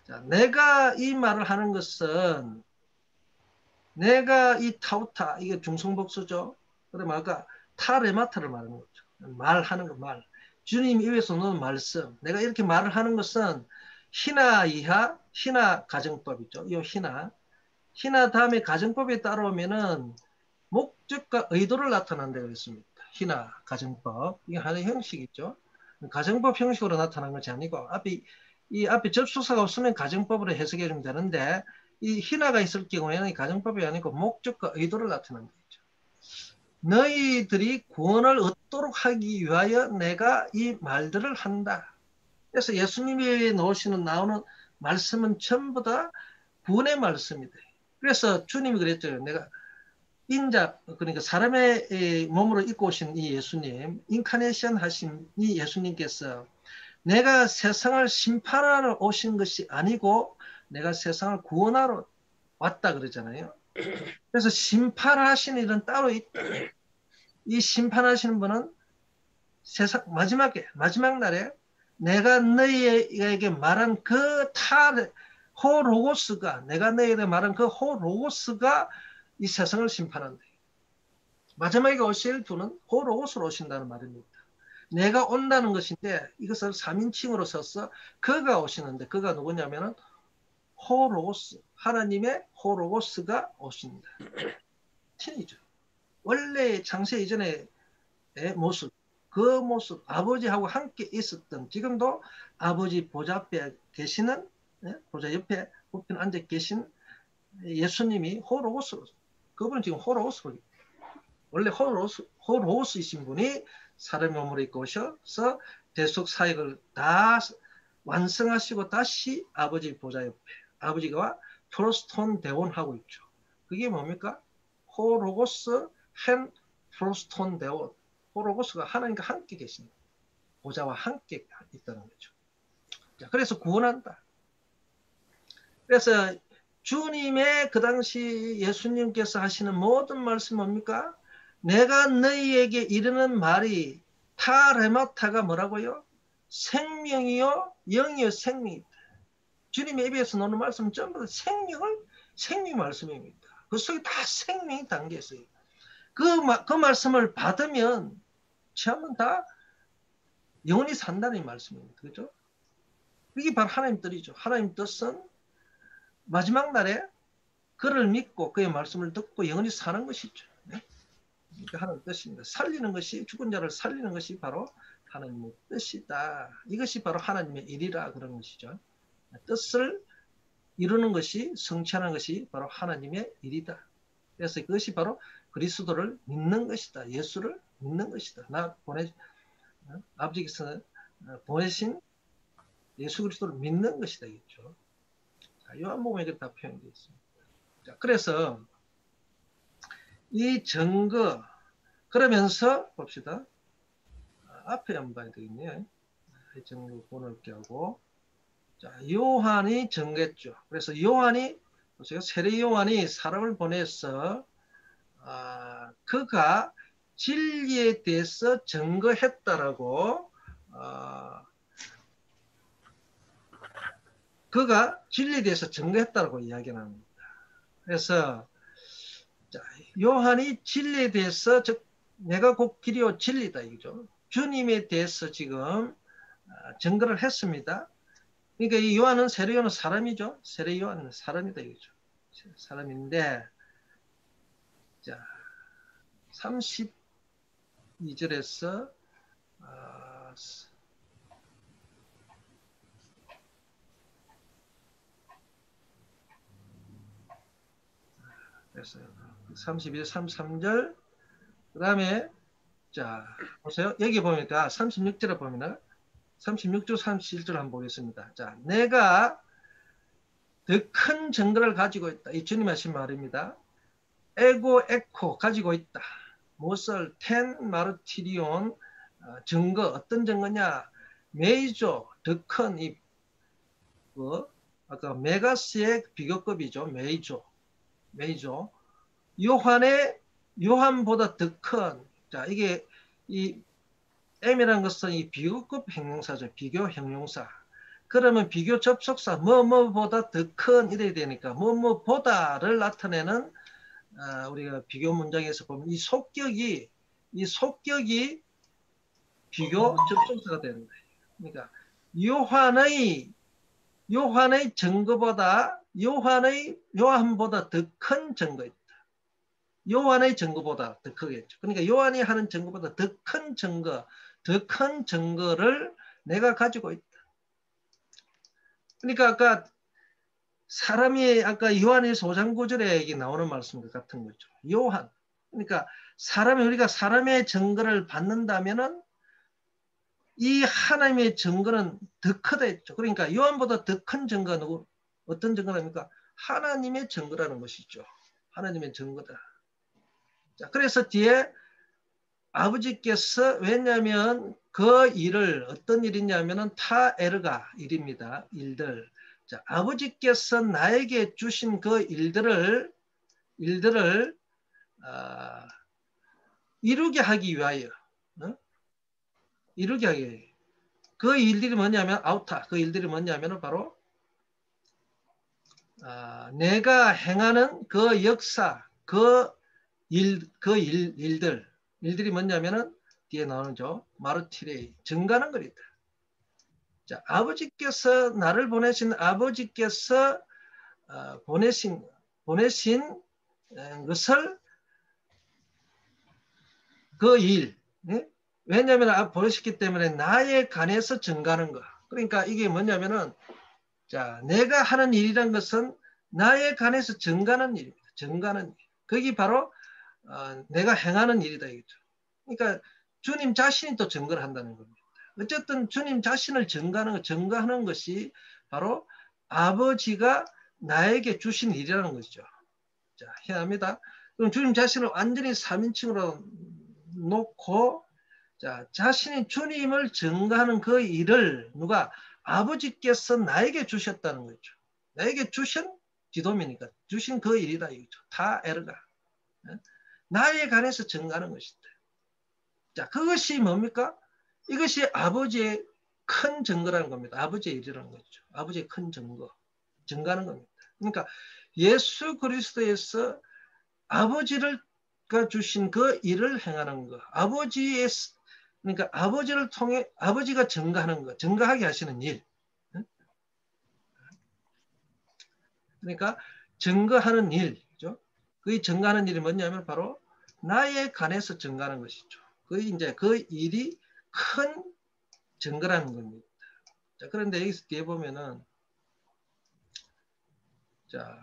자, 내가 이 말을 하는 것은 내가 이 타우타 이게 중성복수죠. 그러면 아까 타레마타를 말하는 거죠. 말하는 거 말. 주님 입에서 나오는 말씀. 내가 이렇게 말을 하는 것은 희나 이하, 희나 가정법이죠. 이 희나 다음에 가정법에 따라오면은 목적과 의도를 나타난다고 했습니다. 희나 가정법 이게 하나의 형식이죠. 가정법 형식으로 나타난 것이 아니고 이 앞에 접속사가 없으면 가정법으로 해석해 주면 되는데 이 희나가 있을 경우에는 가정법이 아니고 목적과 의도를 나타낸 거죠. 너희들이 구원을 얻도록 하기 위하여 내가 이 말들을 한다. 그래서 예수님이 나오는 말씀은 전부 다 구원의 말씀이다. 그래서 주님이 그랬죠. 내가 인자 그러니까 사람의 몸으로 입고 오신 이 예수님 인카네이션 하신 이 예수님께서 내가 세상을 심판하러 오신 것이 아니고 내가 세상을 구원하러 왔다 그러잖아요. 그래서 심판하시는 일은 따로 있다. 이 심판하시는 분은 세상 마지막 날에 내가 너희에게 말한 그 호로고스가 내가 너희에게 말한 그 호로고스가 이 세상을 심판한다. 마지막에 오실 분은 호로고스로 오신다는 말입니다. 내가 온다는 것인데 이것을 3인칭으로 써서 그가 오시는데 그가 누구냐면은 호로고스 하나님의 호로고스가 오신다. 신이죠. 원래 창세 이전의 모습 그 모습 아버지하고 함께 있었던 지금도 아버지 보좌 앞에 계시는 보좌 옆에 우편 앉아 계신 예수님이 호로고스로 그분은 지금 호로고스로 원래 호로고스이신 분이 사람의 몸으로 입고 오셔서 대속 사역을 다 완성하시고 다시 아버지 보좌 옆에 아버지가 프로스톤 대원하고 있죠. 그게 뭡니까? 호로고스 hen 프로스톤 대원 호로고스가 하나님과 함께 계십니다. 보좌와 함께 있다는 거죠. 자, 그래서 구원한다. 그래서 주님의 그 당시 예수님께서 하시는 모든 말씀 뭡니까? 내가 너희에게 이르는 말이 타레마타가 뭐라고요? 생명이요 영이요 생명이다. 주님의 입에서 나오는 말씀은 전부 다 생명 말씀입니다. 그 속에 다 생명이 담겨 있어요. 그 말씀을 받으면 처음은 다 영원히 산다는 말씀입니다. 그죠? 이게 바로 하나님 뜻이죠. 하나님 뜻은 마지막 날에 그를 믿고 그의 말씀을 듣고 영원히 사는 것이죠. 네? 그러니까 하나님 뜻입니다. 살리는 것이 죽은 자를 살리는 것이 바로 하나님의 뜻이다. 이것이 바로 하나님의 일이라 그런 것이죠. 뜻을 이루는 것이 성취하는 것이 바로 하나님의 일이다. 그래서 그것이 바로 그리스도를 믿는 것이다. 예수를 믿는 것이다. 아버지께서 보내신 예수 그리스도를 믿는 것이다. 겠죠. 요한복음에 그렇게 다 표현되어 있습니다. 자, 그래서 이 증거 그러면서 봅시다. 앞에 한번 봐야 되겠네요. 이 증거 번호게 하고 자, 요한이 증거했죠. 그래서 요한이 보세요. 세례 요한이 사람을 보내서 그가 진리에 대해서 증거했다라고 그가 진리에 대해서 증거했다라고 이야기를 합니다. 그래서 자, 요한이 진리에 대해서 즉 내가 곧 길이요 진리다 이거죠. 주님에 대해서 지금 증거를 했습니다. 그러니까 이 요한은 세례 요한은 사람이죠. 세례 요한은 사람이다 이거죠. 사람인데 자 32절에서 그래서 32절 33절 그 다음에 자 보세요. 여기 보니까 36절에 보면은 36절 37절 한번 보겠습니다. 자 내가 더 큰 증거를 가지고 있다. 이 주님 하신 말입니다. 에고 에코 가지고 있다. 무엇을 텐 마르티리온 증거 어떤 증거냐 메이저 더 큰 이 아까 메가스의 비교급이죠. 메이저 요한보다 더 큰 자 이게 이 M이라는 것은 이 비교급 형용사죠. 비교 형용사. 그러면 비교 접속사 뭐뭐보다 더 큰 이래야 되니까 뭐뭐보다를 나타내는 우리가 비교 문장에서 보면 이 속격이 비교 접속사가 되는 거예요. 그러니까 요한의 증거보다 요한보다 더 큰 증거 있다. 요한의 증거보다 더 크겠죠. 그러니까 요한이 하는 증거보다 더 큰 증거를 내가 가지고 있다. 그러니까 아까 요한의 소장구절에 나오는 말씀과 같은 거죠. 요한. 그러니까 우리가 사람의 증거를 받는다면은 이 하나님의 증거는 더 크다 했죠. 그러니까 요한보다 더 큰 증거가 어떤 증거랍니까? 하나님의 증거라는 것이죠. 하나님의 증거다. 자, 그래서 뒤에 아버지께서 왜냐하면 그 일을 어떤 일이냐면은 타에르가 일입니다. 일들. 자, 아버지께서 나에게 주신 그 일들을 이루게 하기 위하여 이루게 하기 위하여 그 일들이 뭐냐면 그 일들이 뭐냐면은 바로 내가 행하는 그 역사 일들이 뭐냐면은 뒤에 나오죠. 마르티레이 증가하는 것이다. 자, 나를 보내신 아버지께서 보내신 것을 그 일, 네? 왜냐하면 보내셨기 때문에 나에 관해서 증가하는 거. 그러니까 이게 뭐냐면은 자, 내가 하는 일이란 것은 나에 관해서 증가하는 일입니다. 증가하는 일. 그게 바로 내가 행하는 일이다 이거죠. 그러니까 주님 자신이 또 증거를 한다는 겁니다. 어쨌든 주님 자신을 증거하는 것이 바로 아버지가 나에게 주신 일이라는 것이죠. 자, 해야 합니다. 그럼 주님 자신을 완전히 3인칭으로 놓고 자, 자신이 주님을 증거하는 그 일을 누가 아버지께서 나에게 주셨다는 거죠. 나에게 주신 기도미니까 주신 그 일이다 이거죠. 다 에르가 나에 관해서 증거하는 것이다. 자, 그것이 뭡니까? 이것이 아버지의 큰 증거라는 겁니다. 아버지의 일이라는 거죠. 아버지의 큰 증거하는 겁니다. 그러니까 예수 그리스도에서 아버지가 주신 그 일을 행하는 거, 그러니까 아버지를 통해 아버지가 증거하는 거, 증거하게 하시는 일. 그러니까 증거하는 일이죠. 그 증거하는 일이 뭐냐면 바로 나에 관해서 증거하는 것이죠. 그 일이 큰 증거라는 겁니다. 자, 그런데 여기서 뒤에 보면은 자,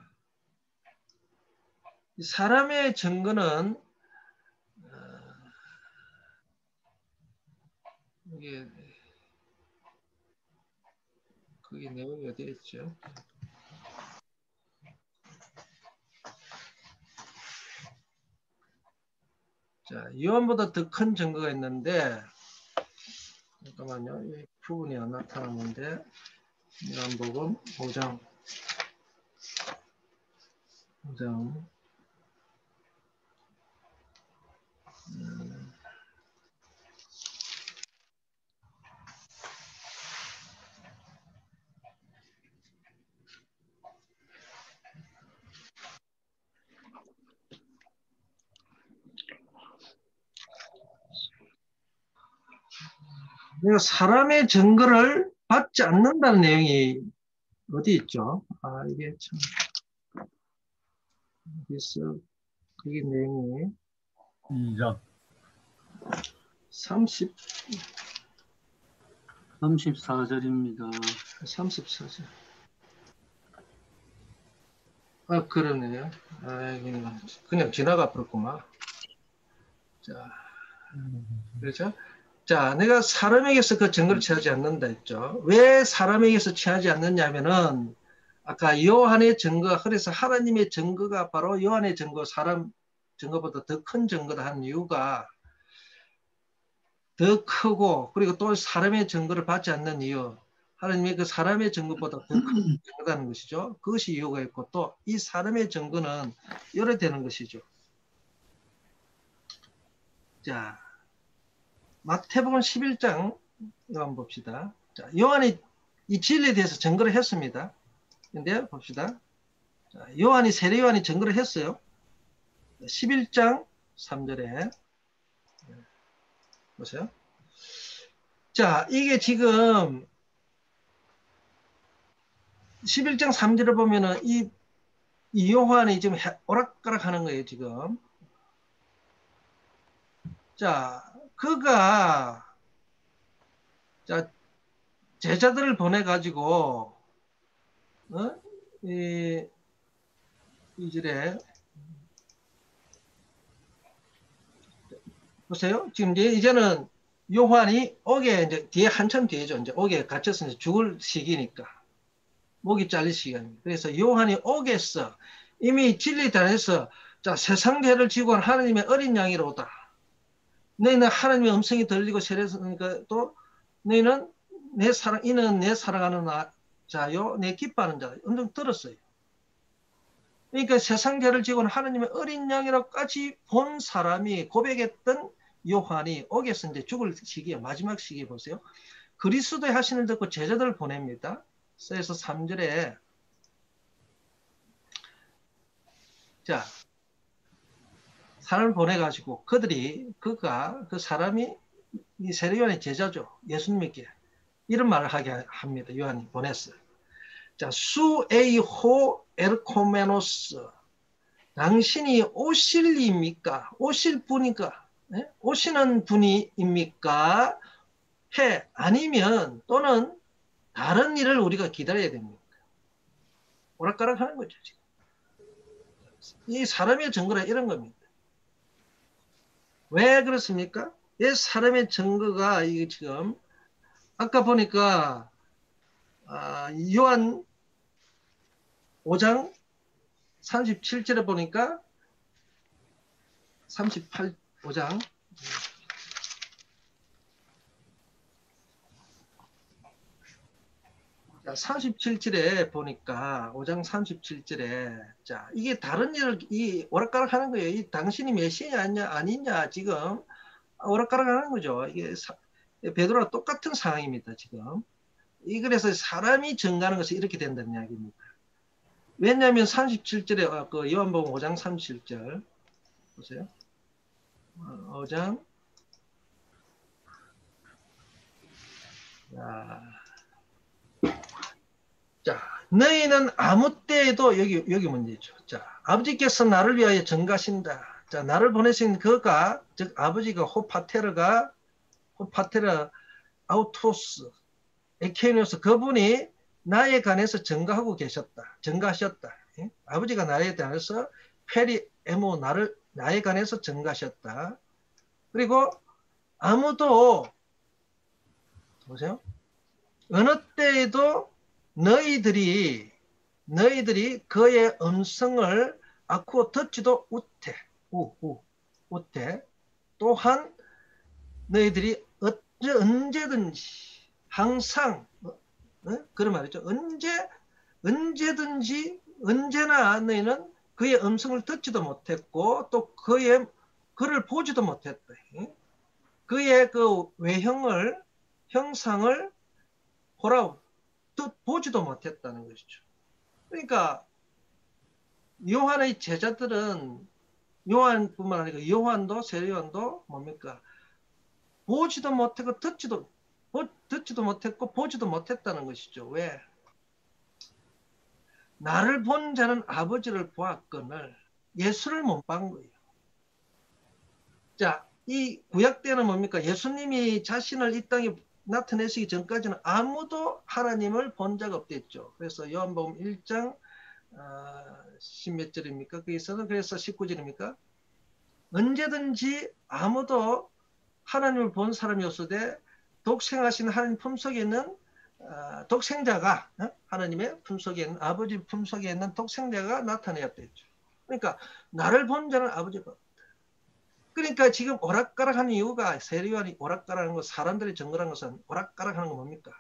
사람의 증거는 이게 그게 내용이 어디에 있죠? 자, 요한보다 더 큰 증거가 있는데, 잠깐만요. 이 부분이 안 나타나는데, 요한복음 5장. 그러니까 사람의 증거를 받지 않는다는 내용이 어디 있죠? 아, 이게 참, 여기서, 그게 내용이 2장 30, 34절입니다. 34절. 아, 그러네요. 아, 그냥 지나가 버렸구만. 자, 그렇죠? 자, 내가 사람에게서 그 증거를 취하지 않는다 했죠. 왜 사람에게서 취하지 않느냐면은, 아까 요한의 증거, 그래서 하나님의 증거가 바로 요한의 증거, 사람 증거보다 더 큰 증거다 하는 이유가 더 크고, 그리고 또 사람의 증거를 받지 않는 이유, 하나님의 그 사람의 증거보다 더 큰 증거라는 것이죠. 그것이 이유가 있고, 또 이 사람의 증거는 열어야 되는 것이죠. 자, 마태복음 11장 한번 봅시다. 자, 요한이 이 진리에 대해서 증거를 했습니다. 근데 봅시다. 자, 세례 요한이 증거를 했어요. 11장 3절에 보세요. 자, 이게 지금 11장 3절을 보면은 이 요한이 지금 오락가락 하는 거예요, 지금. 자, 그가 자, 제자들을 보내가지고 이 절에 보세요. 지금 이제는 요한이 옥에 이제 뒤에 한참 뒤에죠. 이제 옥에 갇혀서 이제 죽을 시기니까 목이 잘릴 시간입니다. 그래서 요한이 옥에서 이미 진리단에서 자, 세상 죄를 지고 한 하나님의 어린 양이로다. 너희는 하나님의 음성이 들리고 세례서니까 또 너희는 이는 내 사랑하는 자요, 내 기뻐하는 자다. 엄청 들었어요. 그러니까 세상 죄를 지고는 하나님의 어린 양이라고까지 본 사람이 고백했던 요한이 옥에서 이제 죽을 시기에 마지막 시기에 보세요. 그리스도의 하신을 듣고 제자들을 보냅니다. 그래서 3절에 자, 사람을 보내가지고 그가 그 사람이 이 세례요한의 제자죠. 예수님께 이런 말을 하게 합니다. 요한이 보냈어요. 자, 수에이호 에르코메노스, 당신이 오실 이입니까? 오실 분이니까 네? 오시는 분이입니까? 아니면 또는 다른 일을 우리가 기다려야 됩니까? 오락가락 하는 거죠. 지금. 이 사람의 증거라 이런 겁니다. 왜 그렇습니까? 이 사람의 증거가 이게 지금 아까 보니까 요한 5장 37절에 보니까 5장 37절에 보니까 5장 37절에 자 이게 다른 일을 오락가락 하는 거예요. 이 당신이 메시아 아니냐 지금 오락가락 하는 거죠. 이게 베드로와 똑같은 상황입니다. 지금 그래서 사람이 증가하는 것이 이렇게 된다는 이야기입니다. 왜냐하면 37절에 그 요한복음 5장 37절 보세요. 5장 자, 너희는 아무 때에도 여기 문제죠. 자, 아버지께서 나를 위하여 전가신다. 자, 나를 보내신 그가 즉 아버지가 호파테르 아우토스 에케노스 그분이 나에 관해서 전가하셨다. 예? 아버지가 나에 관해서 페리에모 나에 관해서 전가하셨다. 그리고 아무도 보세요. 어느 때에도 너희들이 그의 음성을 듣지도 못해. 또한 너희들이 언제든지 항상 그런 말이죠. 언제든지 언제나 너희는 그의 음성을 듣지도 못했고 또 그를 보지도 못했다. 그의 그 형상을 보지도 못했다는 것이죠. 그러니까 요한의 제자들은 요한뿐만 아니라 요한도 세례요한도 뭡니까? 보지도 못했고 듣지도 못했고 보지도 못했다는 것이죠. 왜? 나를 본 자는 아버지를 보았거늘 예수를 못 본 거예요. 자, 이 구약 때는 뭡니까? 예수님이 자신을 이 땅에 나타내시기 전까지는 아무도 하나님을 본 자가 없댔죠. 그래서 요한복음 1장 10몇 절입니까? 거기서는 그래서 19절입니까? 언제든지 아무도 하나님을 본 사람이 없으되 독생하신 하나님 품속에 있는 독생자가 하나님의 품속에 있는 아버지 품속에 있는 독생자가 나타내었댔죠. 그러니까 나를 본 자는 아버지가 없다. 그러니까 지금 오락가락하는 이유가 세례요한이 오락가락하는 거 사람들이 정글한 것은 오락가락하는 거 뭡니까?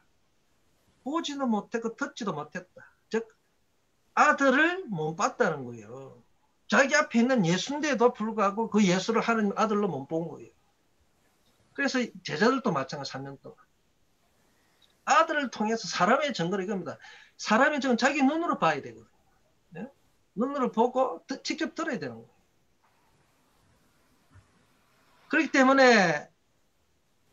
보지도 못했고 듣지도 못했다. 즉 아들을 못 봤다는 거예요. 자기 앞에 있는 예수인데도 불구하고 그 예수를 하나님 아들로 못 본 거예요. 그래서 제자들도 마찬가지 3년 동안 아들을 통해서 사람의 증거를 이겁니다. 사람의 증거는 자기 눈으로 봐야 되거든요. 네? 눈으로 보고 직접 들어야 되는 거예요. 그렇기 때문에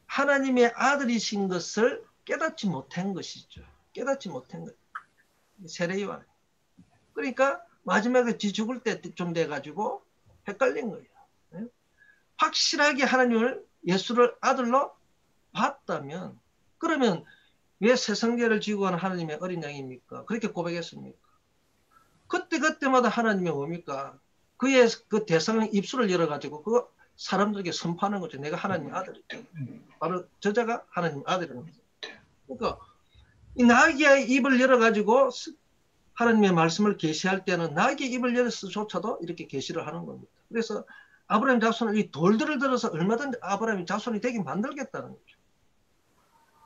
하나님의 아들이신 것을 깨닫지 못한 것이죠. 깨닫지 못한 것. 세례요한. 그러니까 마지막에 지 죽을 때 좀 돼가지고 헷갈린 거예요. 네? 확실하게 하나님을 예수를 아들로 봤다면 그러면 왜 새성계를 지고 가는 하나님의 어린 양입니까? 그렇게 고백했습니까? 그때마다 하나님이 뭡니까? 그의 그 대상 입술을 열어가지고 그 사람들에게 선포하는 거죠. 내가 하나님의 아들이다. 바로 저자가 하나님의 아들이라는 거죠. 그러니까 이 나귀의 입을 열어가지고 하나님의 말씀을 계시할 때는 나귀의 입을 열어서조차도 이렇게 계시를 하는 겁니다. 그래서 아브라함 자손을 이 돌들을 들어서 얼마든지 아브라함이 자손이 되게 만들겠다는 거죠.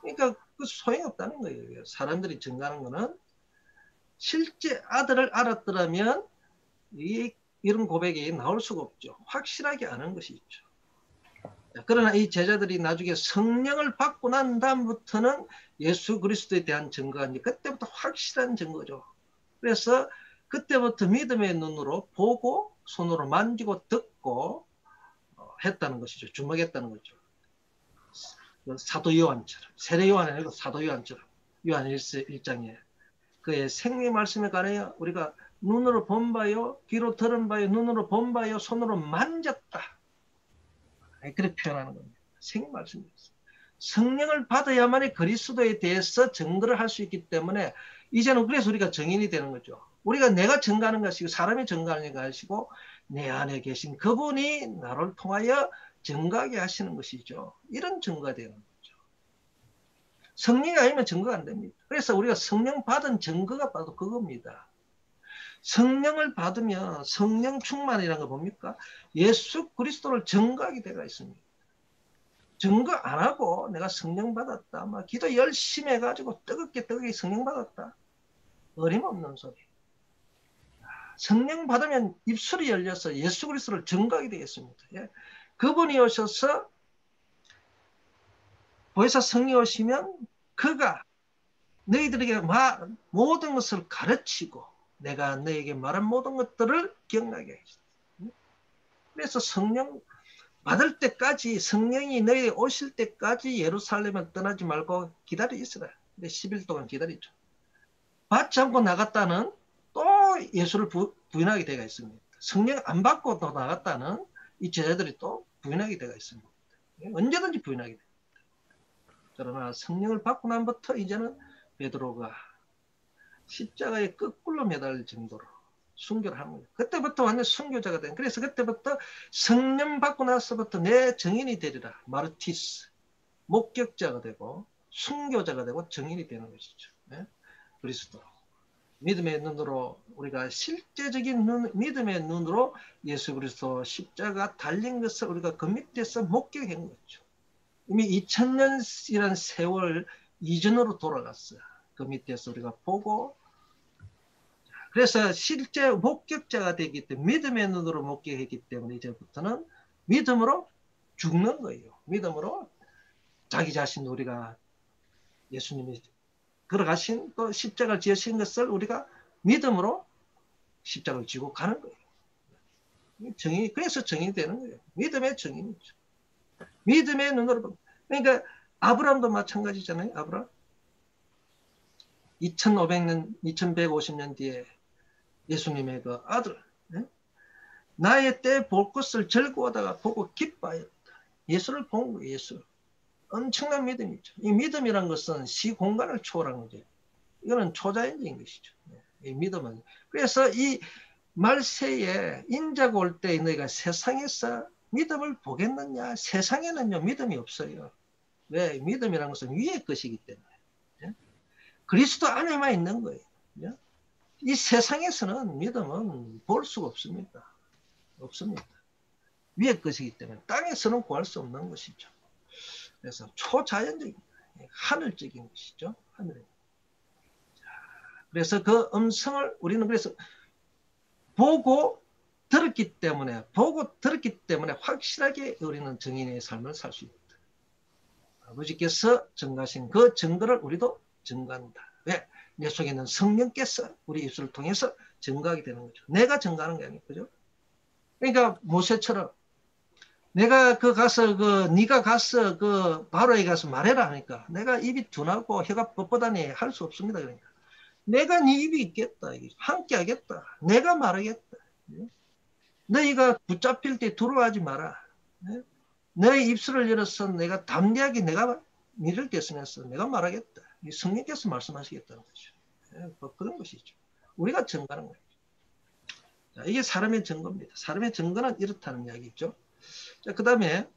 그러니까 그 소용이 없다는 거예요. 사람들이 증가하는 거는 실제 아들을 알았더라면 이런 고백이 나올 수가 없죠. 확실하게 아는 것이 있죠. 그러나 이 제자들이 나중에 성령을 받고 난 다음부터는 예수 그리스도에 대한 증거가 이제 그때부터 확실한 증거죠. 그래서 그때부터 믿음의 눈으로 보고 손으로 만지고 듣고 했다는 것이죠. 주목했다는 거죠. 사도 요한처럼 세례 요한이 아니고 사도 요한처럼 요한 1장에 그의 생명 말씀에 관하여 우리가 눈으로 본 바요 귀로 들은 바요 눈으로 본 바요 손으로 만졌다. 그렇게 표현하는 겁니다. 생명 말씀이었어요. 성령을 받아야만이 그리스도에 대해서 증거를 할 수 있기 때문에 이제는 그래서 우리가 증인이 되는 거죠. 우리가 내가 증거하는 것이고 사람이 증거하는 것이고 내 안에 계신 그분이 나를 통하여 증거하게 하시는 것이죠. 이런 증거가 되는 거죠. 성령이 아니면 증거가 안 됩니다. 그래서 우리가 성령 받은 증거가 바로 그겁니다. 성령을 받으면 성령 충만이라는 거 뭡니까? 예수 그리스도를 증거하게 되어 있습니다. 증거 안 하고 내가 성령 받았다. 막 기도 열심히 해가지고 뜨겁게 성령 받았다. 어림없는 소리. 성령 받으면 입술이 열려서 예수 그리스도를 증거하게 되겠습니다. 예? 그분이 오셔서 보혜사 성령 오시면 그가 너희들에게 모든 것을 가르치고 내가 너에게 말한 모든 것들을 기억나게 하시다. 그래서 성령 받을 때까지 성령이 너희 오실 때까지 예루살렘을 떠나지 말고 기다려 있으라. 10일 동안 기다리죠. 받지 않고 나갔다는 또 예수를 부인하게 되어 있습니다. 성령 안 받고 또 나갔다는 이 제자들이 또 부인하게 되어 있습니다. 언제든지 부인하게 됩니다. 그러나 성령을 받고 난부터 이제는 베드로가 십자가에 거꾸로 매달릴 정도로 순교를 하는 거예요. 그때부터 완전 순교자가 된. 그래서 그때부터 성령 받고 나서부터 내 증인이 되리라. 마르티스. 목격자가 되고 순교자가 되고 증인이 되는 것이죠. 네? 그리스도. 믿음의 눈으로 우리가 실제적인 믿음의 눈으로 예수 그리스도 십자가 달린 것을 우리가 그 밑에서 목격한 거죠. 이미 2000년이라는 세월 이전으로 돌아갔어요. 그 밑에서 우리가 보고, 그래서 실제 목격자가 되기 때문에 믿음의 눈으로 목격했기 때문에 이제부터는 믿음으로 죽는 거예요. 믿음으로 자기 자신 우리가 예수님이 걸어가신 또 십자가를 지으신 것을 우리가 믿음으로 십자가를 지고 가는 거예요. 정의, 그래서 정의되는 거예요. 믿음의 정의이죠. 믿음의 눈으로. 그러니까 아브라함도 마찬가지잖아요. 아브라함 2500년 2150년 뒤에 예수님의 그 아들, 나의 때 볼 것을 즐거워하다가 보고 기뻐하였다. 예수를 본 거예요. 예수. 엄청난 믿음이죠. 이 믿음이란 것은 시공간을 초월한 거죠. 이거는 초자연적인 것이죠. 이 믿음은. 그래서 이 말세에 인자가 올 때 너희가 세상에서 믿음을 보겠느냐? 세상에는요 믿음이 없어요. 왜? 믿음이란 것은 위의 것이기 때문에. 그리스도 안에만 있는 거예요. 이 세상에서는 믿음은 볼 수가 없습니다. 없습니다. 위의 것이기 때문에 땅에서는 구할 수 없는 것이죠. 그래서 초자연적인, 하늘적인 것이죠. 하늘. 그래서 그 음성을 우리는 그래서 보고 들었기 때문에 확실하게 우리는 정인의 삶을 살 수 있다. 아버지께서 증가하신 그 증거를 우리도 증가한다. 왜? 내 속에 있는 성령께서 우리 입술을 통해서 증가하게 되는 거죠. 내가 증가하는 게 아니고, 그죠? 그러니까 모세처럼 내가 네가 가서 바로에 가서 말해라 하니까 내가 입이 둔하고 혀가 뻣뻣하니 할 수 없습니다. 그러니까 내가 네 입이 있겠다. 함께 하겠다. 내가 말하겠다. 너희가 붙잡힐 때 두려워하지 마라. 너의 입술을 열어서 내가 담대하게 내가 니를 대신해서 내가 말하겠다. 성령께서 말씀하시겠다는 거죠. 뭐 그런 것이죠. 우리가 증거하는 거예요. 자, 이게 사람의 증거입니다. 사람의 증거는 이렇다는 이야기죠. 자, 그 다음에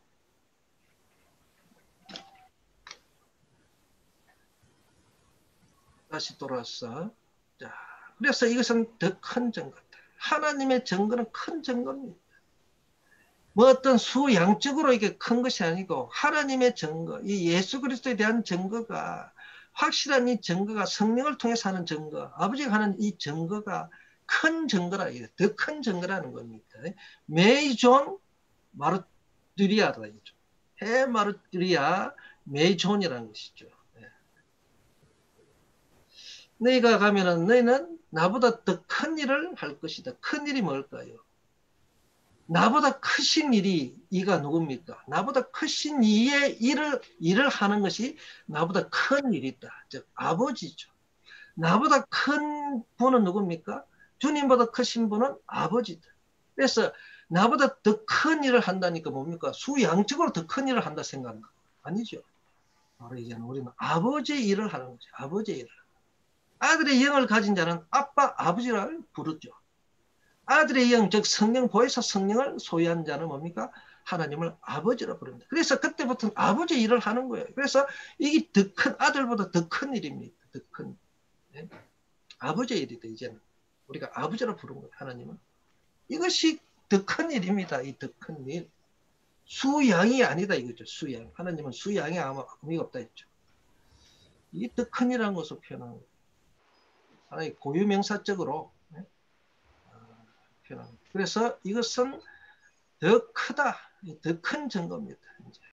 다시 돌아와서, 자, 그래서 이것은 더 큰 증거다. 하나님의 증거는 큰 증거입니다. 뭐 어떤 수양적으로 이게 큰 것이 아니고 하나님의 증거, 이 예수 그리스도에 대한 증거가, 확실한 이 증거가 성령을 통해서 하는 증거, 아버지가 하는 이 증거가 큰 증거라, 더 큰 증거라는 겁니다. 메이존 마르투리아다. 해 마르투리아 메이존이라는 것이죠. 너희가 가면은 너희는 나보다 더 큰 일을 할 것이다. 큰 일이 뭘까요? 나보다 크신 일이 이가 누굽니까? 나보다 크신 이의 일을 하는 것이 나보다 큰 일이다. 즉 아버지죠. 나보다 큰 분은 누굽니까? 주님보다 크신 분은 아버지다. 그래서 나보다 더 큰 일을 한다니까 뭡니까? 수양적으로 더 큰 일을 한다 생각하는 거 아니죠. 바로 이제는 우리는 아버지의 일을 하는 거죠. 아버지의 일을. 아들의 영을 가진 자는 아빠, 아버지를 부르죠. 아들의 영, 즉 성령, 보혜사 성령을 소유한 자는 뭡니까? 하나님을 아버지라 부릅니다. 그래서 그때부터는 아버지의 일을 하는 거예요. 그래서 이게 더 큰, 아들보다 더 큰 일입니다. 더 큰. 네? 아버지의 일이다, 이제는. 우리가 아버지라 부르는 거예요, 하나님은. 이것이 더 큰 일입니다, 이 더 큰 일. 수양이 아니다, 이거죠, 수양. 하나님은 수양이 아무 의미가 없다 했죠. 이게 더 큰 일이라는 것을 표현하는 거예요. 하나의 고유명사적으로 표현합니다. 그래서 이것은 더 크다, 더 큰 증거입니다. 이제